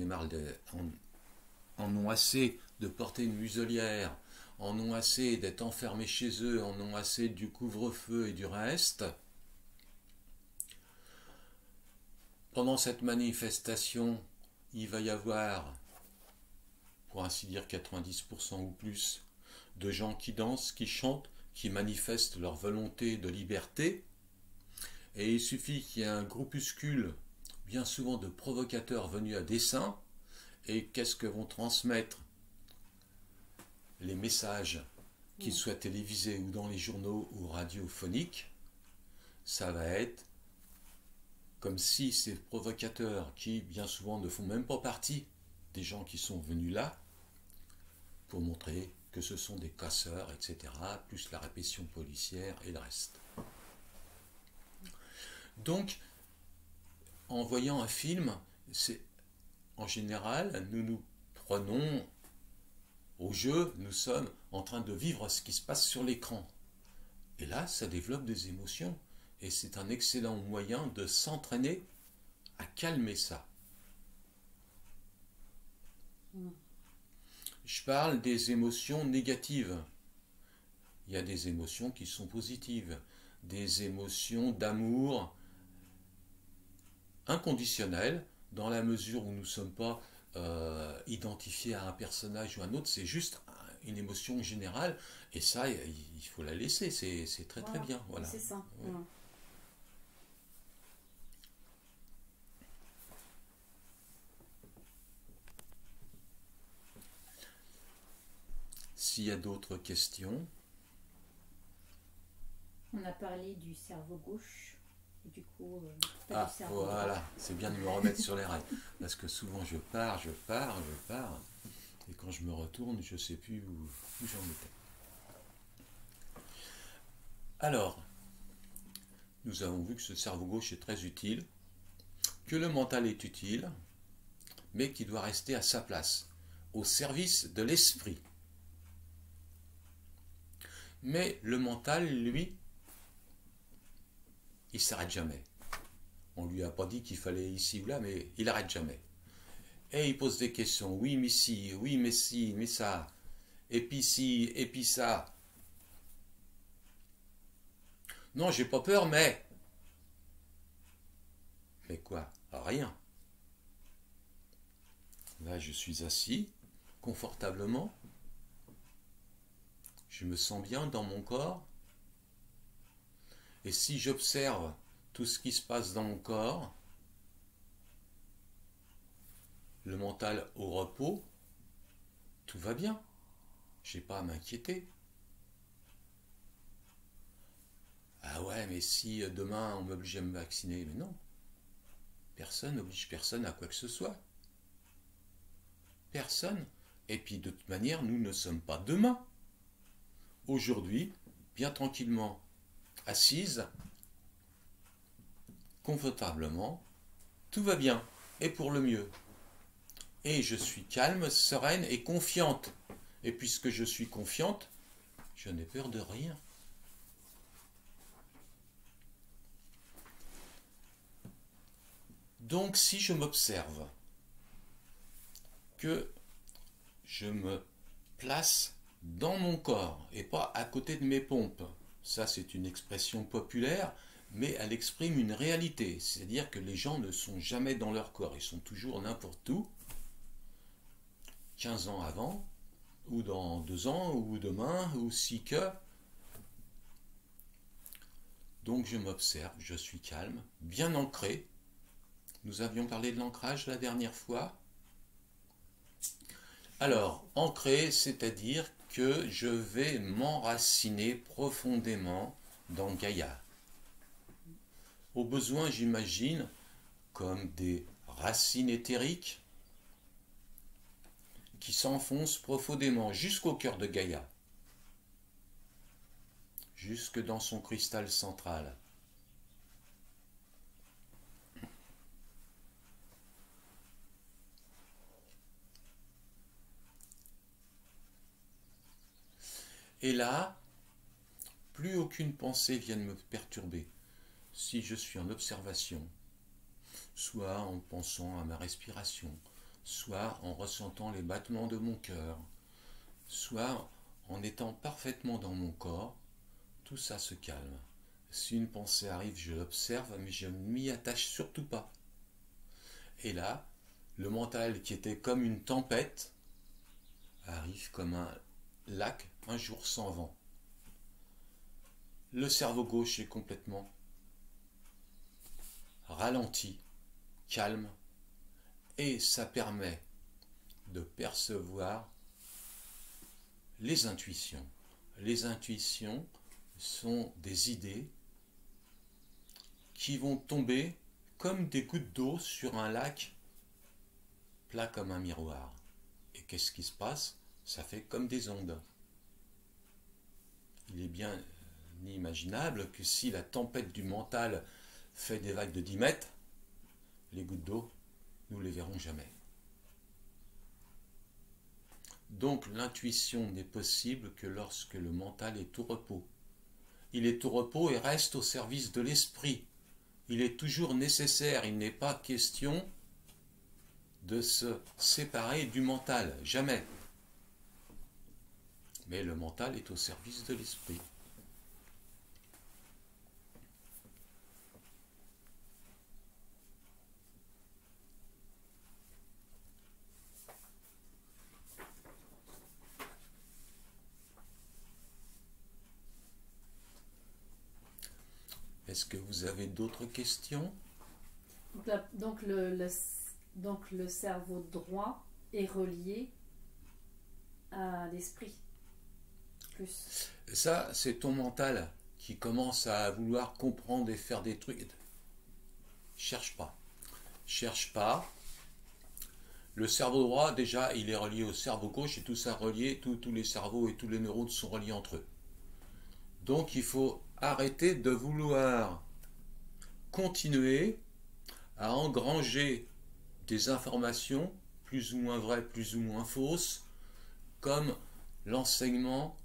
ont assez de porter une muselière, en ont assez d'être enfermés chez eux, en ont assez du couvre-feu et du reste. Pendant cette manifestation, il va y avoir, pour ainsi dire 90% ou plus, de gens qui dansent, qui chantent, qui manifestent leur volonté de liberté. Et il suffit qu'il y ait un groupuscule, bien souvent de provocateurs venus à dessein, et qu'est-ce que vont transmettre les messages, qu'ils soient télévisés ou dans les journaux ou radiophoniques? Ça va être comme si ces provocateurs, qui bien souvent ne font même pas partie des gens qui sont venus là, pour montrer que ce sont des casseurs, etc., plus la répression policière et le reste. Donc, en voyant un film, en général, nous nous prenons au jeu, nous sommes en train de vivre ce qui se passe sur l'écran. Et là, ça développe des émotions. Et c'est un excellent moyen de s'entraîner à calmer ça. Je parle des émotions négatives. Il y a des émotions qui sont positives. Des émotions d'amour inconditionnelles, dans la mesure où nous ne sommes pas identifiés à un personnage ou à un autre. C'est juste une émotion générale. Et ça, il faut la laisser. C'est très très bien. Voilà. C'est ça. Ouais. Ouais. S'il y a d'autres questions. On a parlé du cerveau gauche, et du coup, pas du cerveau droit. Voilà, c'est bien de me remettre sur les rails. Parce que souvent je pars, et quand je me retourne, je ne sais plus où j'en étais. Alors, nous avons vu que ce cerveau gauche est très utile, que le mental est utile, mais qu'il doit rester à sa place, au service de l'esprit. Mais le mental, lui, il ne s'arrête jamais. On ne lui a pas dit qu'il fallait ici ou là, mais il n'arrête jamais. Et il pose des questions. Oui, mais si, oui, mais si, mais ça. Et puis si, et puis ça. Non, j'ai pas peur, mais... Mais quoi? Rien. Là, je suis assis, confortablement. Je me sens bien dans mon corps. Et si j'observe tout ce qui se passe dans mon corps, le mental au repos, tout va bien. Je n'ai pas à m'inquiéter. Ah ouais, mais si demain on m'oblige à me vacciner, mais non. Personne n'oblige personne à quoi que ce soit. Personne. Et puis de toute manière, nous ne sommes pas demain. Aujourd'hui, bien tranquillement, assise, confortablement, tout va bien, et pour le mieux. Et je suis calme, sereine et confiante. Et puisque je suis confiante, je n'ai peur de rien. Donc si je m'observe, que je me place dans mon corps et pas à côté de mes pompes, ça c'est une expression populaire, mais elle exprime une réalité, c'est-à-dire que les gens ne sont jamais dans leur corps, ils sont toujours n'importe où, 15 ans avant, ou dans 2 ans, ou demain, ou si que. Donc je m'observe, je suis calme, bien ancré. Nous avions parlé de l'ancrage la dernière fois. Alors, ancré, c'est-à-dire que je vais m'enraciner profondément dans Gaïa. Au besoin, j'imagine, comme des racines éthériques qui s'enfoncent profondément jusqu'au cœur de Gaïa, jusque dans son cristal central. Et là, plus aucune pensée vienne me perturber. Si je suis en observation, soit en pensant à ma respiration, soit en ressentant les battements de mon cœur, soit en étant parfaitement dans mon corps, tout ça se calme. Si une pensée arrive, je l'observe, mais je ne m'y attache surtout pas. Et là, le mental qui était comme une tempête arrive comme un lac un jour sans vent. Le cerveau gauche est complètement ralenti, calme, et ça permet de percevoir les intuitions. Les intuitions sont des idées qui vont tomber comme des gouttes d'eau sur un lac plat comme un miroir. Et qu'est-ce qui se passe? Ça fait comme des ondes. Il est bien imaginable que si la tempête du mental fait des vagues de 10 mètres, les gouttes d'eau, nous ne les verrons jamais. Donc l'intuition n'est possible que lorsque le mental est au repos. Il est au repos et reste au service de l'esprit. Il est toujours nécessaire, il n'est pas question de se séparer du mental, jamais. Mais le mental est au service de l'esprit. Est-ce que vous avez d'autres questions? Donc le cerveau droit est relié à l'esprit. Plus. Ça, c'est ton mental qui commence à vouloir comprendre et faire des trucs. Cherche pas. Cherche pas. Le cerveau droit, déjà, il est relié au cerveau gauche et tout ça relié, tous les cerveaux et tous les neurones sont reliés entre eux. Donc il faut arrêter de vouloir continuer à engranger des informations plus ou moins vraies, plus ou moins fausses, comme l'enseignement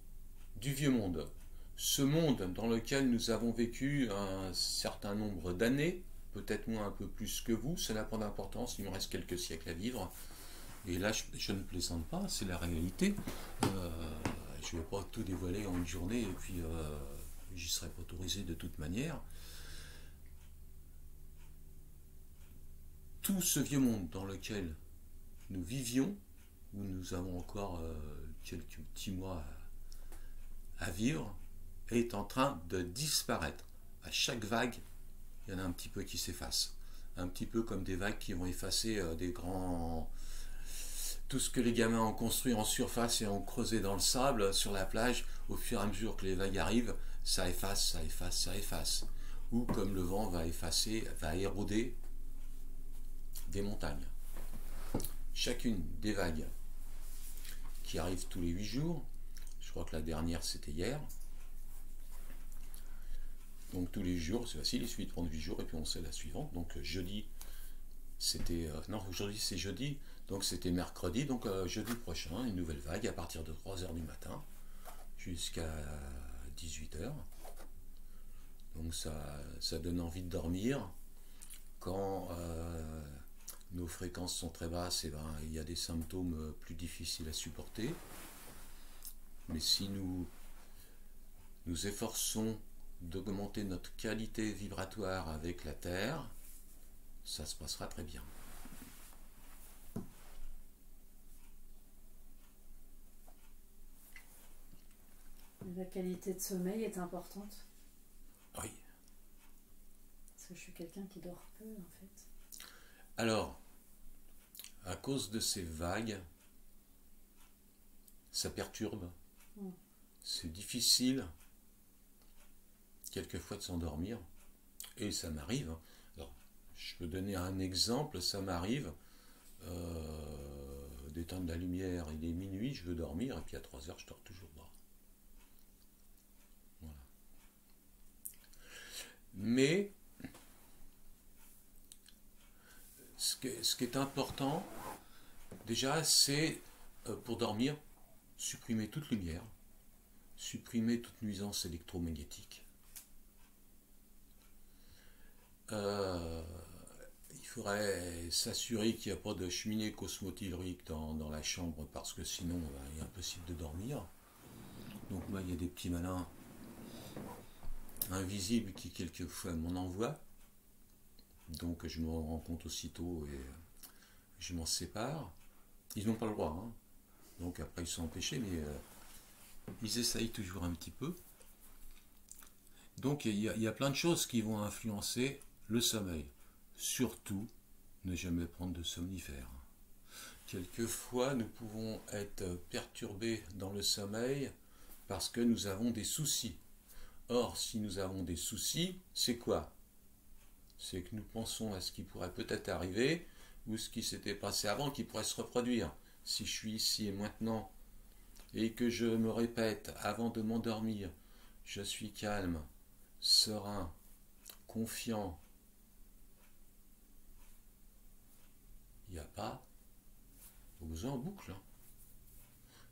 du vieux monde. Ce monde dans lequel nous avons vécu un certain nombre d'années, peut-être moi un peu plus que vous, ça n'a pas d'importance, il me reste quelques siècles à vivre. Et là, je ne plaisante pas, c'est la réalité. Je ne vais pas tout dévoiler en une journée et puis j'y serai pas autorisé de toute manière. Tout ce vieux monde dans lequel nous vivions, où nous avons encore quelques petits mois à vivre, est en train de disparaître. À chaque vague, il y en a un petit peu qui s'efface. Un petit peu comme des vagues qui vont effacer des grands... Tout ce que les gamins ont construit en surface et ont creusé dans le sable, sur la plage, au fur et à mesure que les vagues arrivent, ça efface, ça efface, ça efface. Ou comme le vent va effacer, va éroder des montagnes. Chacune des vagues qui arrivent tous les 8 jours, je crois que la dernière c'était hier, donc tous les jours, c'est facile, il suffit de prendre 8 jours et puis on sait la suivante. Donc jeudi, c'était... non, aujourd'hui c'est jeudi, donc c'était mercredi, donc jeudi prochain, une nouvelle vague à partir de 3h du matin jusqu'à 18h. Donc ça donne envie de dormir. Quand nos fréquences sont très basses, et ben, il y a des symptômes plus difficiles à supporter. Mais si nous nous efforçons d'augmenter notre qualité vibratoire avec la Terre, ça se passera très bien. La qualité de sommeil est importante. Oui. Parce que je suis quelqu'un qui dort peu en fait. Alors, à cause de ces vagues, ça perturbe. C'est difficile quelquefois de s'endormir. Et ça m'arrive. Alors, je peux donner un exemple, ça m'arrive d'éteindre la lumière, il est minuit, je veux dormir, et puis à 3h, je dors toujours pas. Voilà. Mais ce qui est important, déjà, c'est pour dormir, supprimer toute lumière, supprimer toute nuisance électromagnétique. Il faudrait s'assurer qu'il n'y a pas de cheminée cosmotellurique dans la chambre, parce que sinon il est impossible de dormir. Donc moi, il y a des petits malins invisibles qui quelquefois m'en envoient. Donc je me rends compte aussitôt et je m'en sépare. Ils n'ont pas le droit, hein. Donc après ils sont empêchés, mais ils essayent toujours un petit peu. Donc il y a plein de choses qui vont influencer le sommeil. Surtout, ne jamais prendre de somnifères. Quelquefois, nous pouvons être perturbés dans le sommeil parce que nous avons des soucis. Or, si nous avons des soucis, c'est quoi? C'est que nous pensons à ce qui pourrait peut-être arriver ou ce qui s'était passé avant qui pourrait se reproduire. Si je suis ici et maintenant et que je me répète avant de m'endormir, je suis calme, serein, confiant, il n'y a pas besoin en boucle. Hein.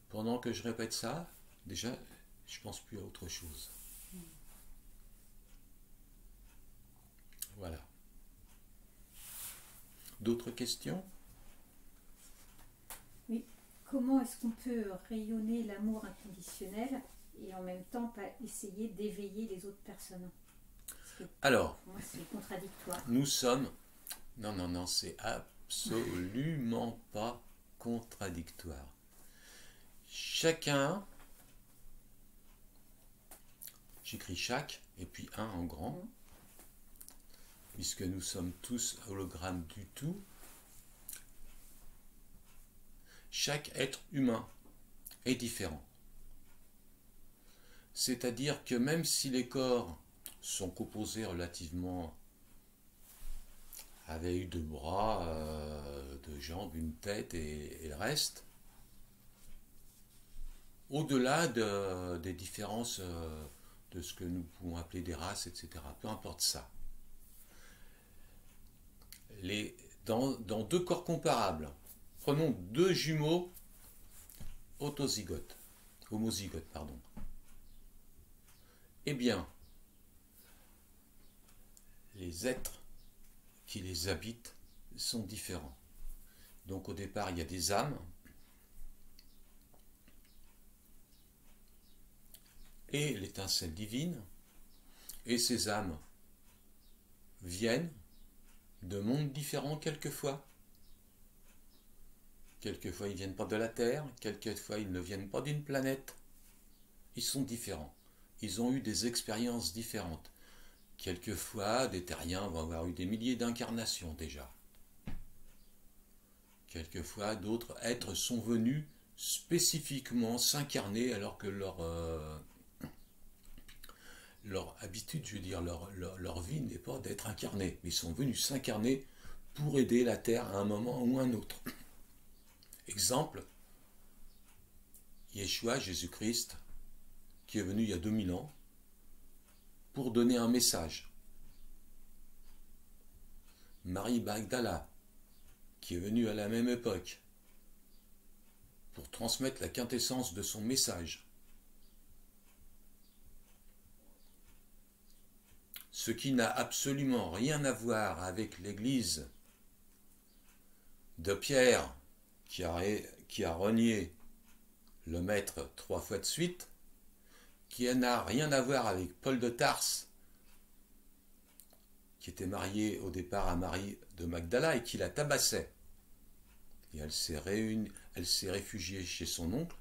Pendant que je répète ça, déjà, je pense plus à autre chose. Voilà. D'autres questions? Oui. Comment est-ce qu'on peut rayonner l'amour inconditionnel et en même temps pas essayer d'éveiller les autres personnes? Alors, pour moi, c'est contradictoire. Nous sommes... Non, c'est absolument pas contradictoire. Chacun, j'écris chaque, et puis un en grand, puisque nous sommes tous hologrammes du tout. Chaque être humain est différent. C'est-à-dire que même si les corps sont composés relativement avec eu 2 bras, 2 jambes, une tête et le reste, au-delà des différences de ce que nous pouvons appeler des races, etc., peu importe ça. Dans 2 corps comparables, prenons 2 jumeaux homozygotes, pardon. Eh bien, les êtres qui les habitent sont différents. Donc au départ, il y a des âmes, et l'étincelle divine, et ces âmes viennent de mondes différents quelquefois. Quelquefois, ils ne viennent pas de la Terre, quelquefois, ils ne viennent pas d'une planète. Ils sont différents. Ils ont eu des expériences différentes. Quelquefois, des terriens vont avoir eu des milliers d'incarnations déjà. Quelquefois, d'autres êtres sont venus spécifiquement s'incarner alors que leur habitude, je veux dire, leur vie n'est pas d'être incarnés. Ils sont venus s'incarner pour aider la Terre à un moment ou un autre. Exemple, Yeshua, Jésus-Christ, qui est venu il y a 2000 ans, pour donner un message. Marie Magdala, qui est venue à la même époque, pour transmettre la quintessence de son message. Ce qui n'a absolument rien à voir avec l'Église de Pierre, qui a renié le Maître 3 fois de suite, qui n'a rien à voir avec Paul de Tarse, qui était marié au départ à Marie de Magdala et qui la tabassait. Et elle s'est réfugiée chez son oncle,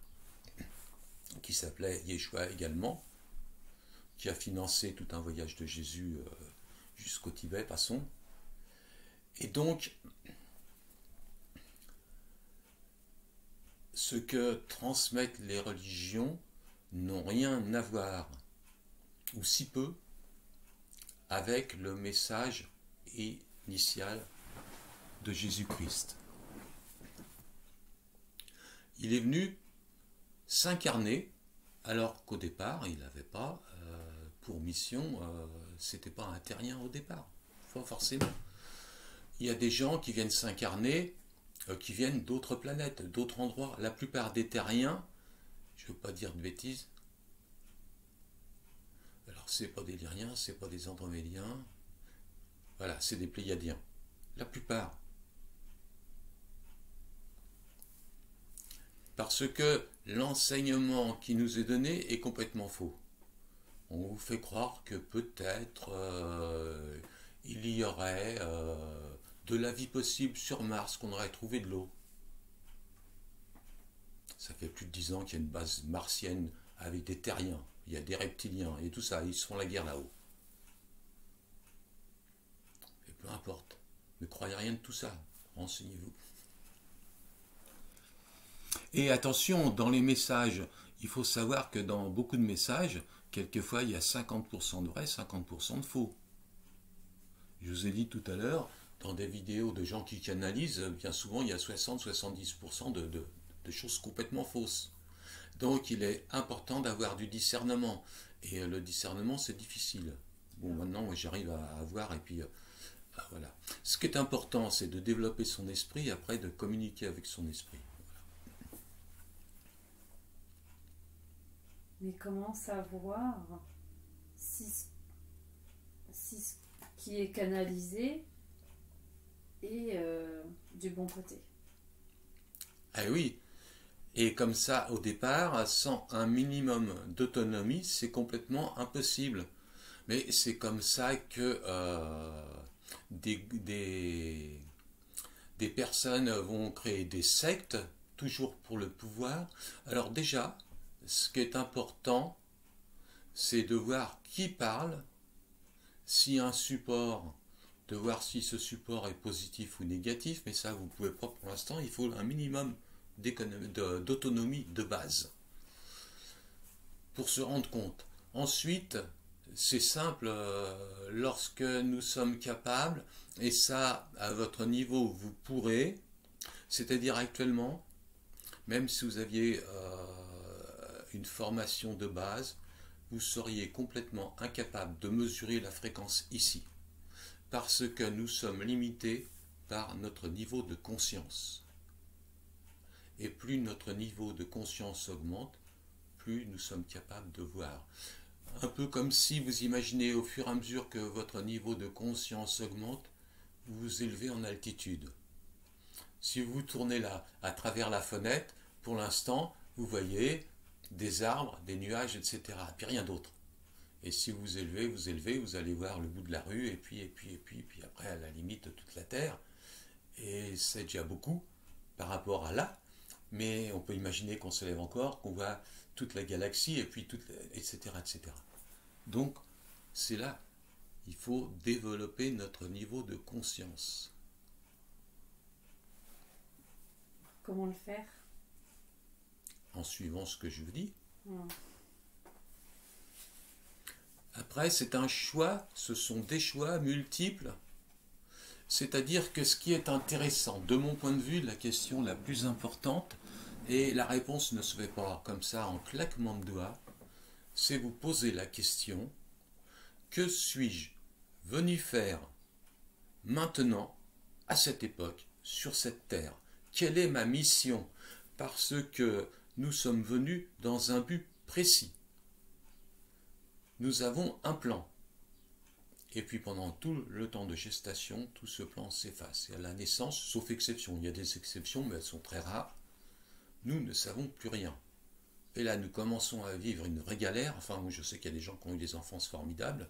qui s'appelait Yeshua également, qui a financé tout un voyage de Jésus jusqu'au Tibet, passons. Et donc, ce que transmettent les religions n'ont rien à voir, ou si peu, avec le message initial de Jésus-Christ. Il est venu s'incarner, alors qu'au départ, il n'avait pas pour mission, c'était pas un terrien au départ, pas forcément. Il y a des gens qui viennent s'incarner, qui viennent d'autres planètes, d'autres endroits. La plupart des terriens, je ne veux pas dire de bêtises, Alors, c'est pas des Lyriens, c'est pas des Andromédiens. Voilà, c'est des Pléiadiens. La plupart. Parce que l'enseignement qui nous est donné est complètement faux. On vous fait croire que peut-être il y aurait de la vie possible sur Mars, qu'on aurait trouvé de l'eau. Ça fait plus de 10 ans qu'il y a une base martienne avec des terriens, il y a des reptiliens et tout ça, ils se font la guerre là-haut. Et peu importe, ne croyez rien de tout ça, renseignez-vous. Et attention, dans les messages, il faut savoir que dans beaucoup de messages, quelquefois il y a 50% de vrai, 50% de faux. Je vous ai dit tout à l'heure, dans des vidéos de gens qui canalisent, bien souvent il y a 60-70% de choses complètement fausses. Donc il est important d'avoir du discernement. Et le discernement, c'est difficile. Bon, maintenant, moi, j'arrive à voir et puis voilà. Ce qui est important, c'est de développer son esprit et après de communiquer avec son esprit. Mais comment savoir si ce qui est canalisé est du bon côté? Ah oui, et comme ça, au départ, sans un minimum d'autonomie, c'est complètement impossible. Mais c'est comme ça que des personnes vont créer des sectes, toujours pour le pouvoir. Alors déjà, ce qui est important, c'est de voir qui parle, si un support, de voir si ce support est positif ou négatif, mais ça, vous ne pouvez pas pour l'instant, il faut un minimum d'autonomie de base pour se rendre compte. Ensuite, c'est simple, lorsque nous sommes capables, et ça, à votre niveau, vous pourrez, c'est-à-dire actuellement, même si vous aviez une formation de base, vous seriez complètement incapable de mesurer la fréquence ici, parce que nous sommes limités par notre niveau de conscience. Et plus notre niveau de conscience augmente, plus nous sommes capables de voir. Un peu comme si vous imaginez au fur et à mesure que votre niveau de conscience augmente, vous vous élevez en altitude. Si vous tournez là, à travers la fenêtre, pour l'instant, vous voyez des arbres, des nuages, etc. Et puis rien d'autre. Et si vous élevez, vous allez voir le bout de la rue, et puis après, à la limite, toute la Terre. Et c'est déjà beaucoup par rapport à là. Mais on peut imaginer qu'on se lève encore, qu'on voit toute la galaxie, et puis etc., etc. Donc, c'est là. Il faut développer notre niveau de conscience. Comment le faire? En suivant ce que je vous dis. Hmm. Après, c'est un choix, ce sont des choix multiples. C'est-à-dire que ce qui est intéressant, de mon point de vue, la question la plus importante, et la réponse ne se fait pas comme ça en claquement de doigts, c'est vous poser la question: que suis-je venu faire maintenant, à cette époque, sur cette terre? Quelle est ma mission? Parce que nous sommes venus dans un but précis. Nous avons un plan. Et puis pendant tout le temps de gestation, tout ce plan s'efface. Et à la naissance, sauf exception, il y a des exceptions, mais elles sont très rares, nous ne savons plus rien. Et là, nous commençons à vivre une vraie galère. Enfin, moi, je sais qu'il y a des gens qui ont eu des enfances formidables.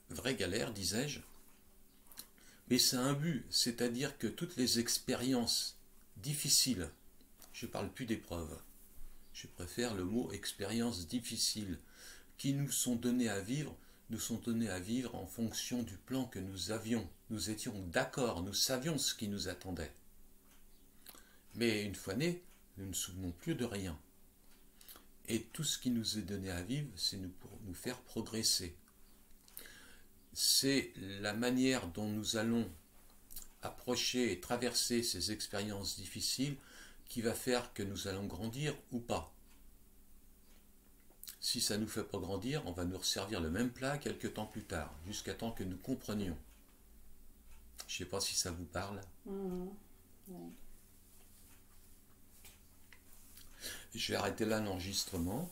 Vraie galère, disais-je. Mais c'est un but, c'est-à-dire que toutes les expériences difficiles, je ne parle plus d'épreuves, je préfère le mot expériences difficiles, qui nous sont données à vivre, nous sont données à vivre en fonction du plan que nous avions. Nous étions d'accord, nous savions ce qui nous attendait. Mais une fois nés, nous ne nous souvenons plus de rien. Et tout ce qui nous est donné à vivre, c'est pour nous faire progresser. C'est la manière dont nous allons approcher et traverser ces expériences difficiles qui va faire que nous allons grandir ou pas. Si ça ne nous fait pas grandir, on va nous resservir le même plat quelques temps plus tard, jusqu'à temps que nous comprenions. Je ne sais pas si ça vous parle. Ouais. Je vais arrêter là l'enregistrement.